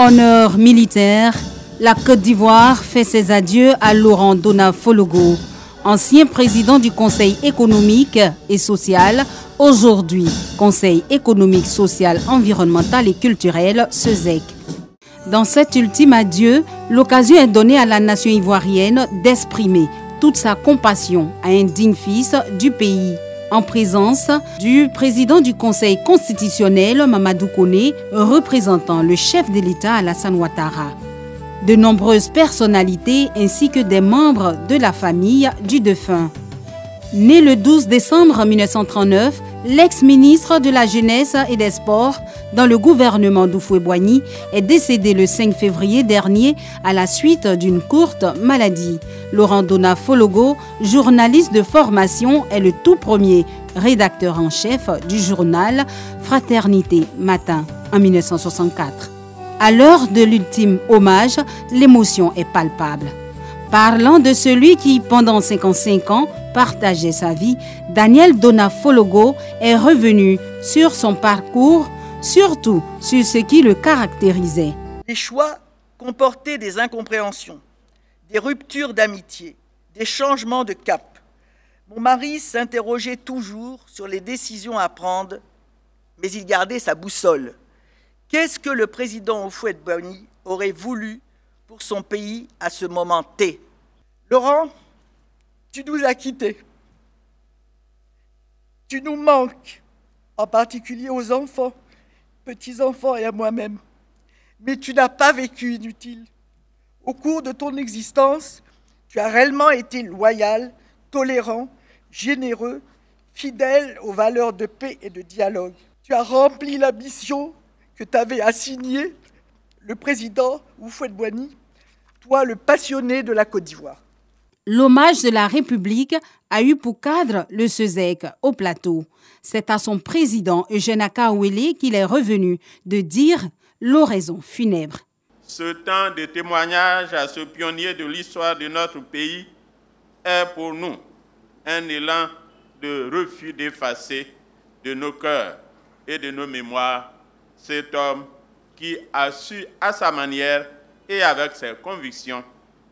Honneur militaire, la Côte d'Ivoire fait ses adieux à Laurent Dona Fologo, ancien président du Conseil économique et social, aujourd'hui Conseil économique, social, environnemental et culturel, CESEC. Dans cet ultime adieu, l'occasion est donnée à la nation ivoirienne d'exprimer toute sa compassion à un digne fils du pays, en présence du président du Conseil constitutionnel, Mamadou Koné, représentant le chef de l'État, Alassane Ouattara. De nombreuses personnalités ainsi que des membres de la famille du défunt. Né le 12 décembre 1939, l'ex-ministre de la Jeunesse et des Sports dans le gouvernement d'Houphouët-Boigny est décédé le 5 février dernier à la suite d'une courte maladie. Laurent Dona Fologo, journaliste de formation, est le tout premier rédacteur en chef du journal Fraternité Matin en 1964. À l'heure de l'ultime hommage, l'émotion est palpable. Parlant de celui qui, pendant 55 ans, partageait sa vie, Daniel Dona Fologo est revenu sur son parcours, surtout sur ce qui le caractérisait. Les choix comportaient des incompréhensions, des ruptures d'amitié, des changements de cap. Mon mari s'interrogeait toujours sur les décisions à prendre, mais il gardait sa boussole. Qu'est-ce que le président Houphouët-Boigny aurait voulu pour son pays à ce moment T? Laurent, tu nous as quittés. Tu nous manques, en particulier aux enfants, petits-enfants et à moi-même. Mais tu n'as pas vécu inutile. Au cours de ton existence, tu as réellement été loyal, tolérant, généreux, fidèle aux valeurs de paix et de dialogue. Tu as rempli la mission que t'avait assigné le président Houphouët-Boigny, toi le passionné de la Côte d'Ivoire. L'hommage de la République a eu pour cadre le CESEC au plateau. C'est à son président Eugène Akaouélé qu'il est revenu de dire l'oraison funèbre. Ce temps de témoignage à ce pionnier de l'histoire de notre pays est pour nous un élan de refus d'effacer de nos cœurs et de nos mémoires cet homme qui a su, à sa manière et avec ses convictions,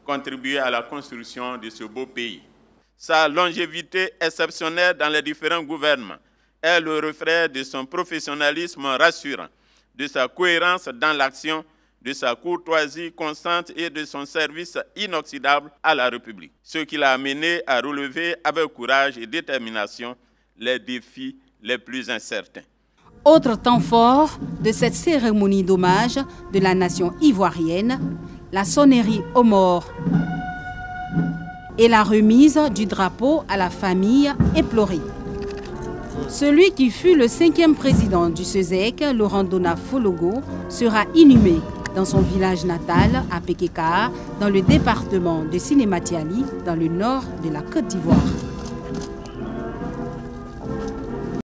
contribuer à la construction de ce beau pays. Sa longévité exceptionnelle dans les différents gouvernements est le reflet de son professionnalisme rassurant, de sa cohérence dans l'action, de sa courtoisie constante et de son service inoxydable à la République, ce qui l'a amené à relever avec courage et détermination les défis les plus incertains. Autre temps fort de cette cérémonie d'hommage de la nation ivoirienne, la sonnerie aux morts et la remise du drapeau à la famille éplorée. Celui qui fut le 5e président du CESEC, Laurent Dona Fologo, sera inhumé dans son village natal à Pékéka, dans le département de Sinématiali, dans le nord de la Côte d'Ivoire.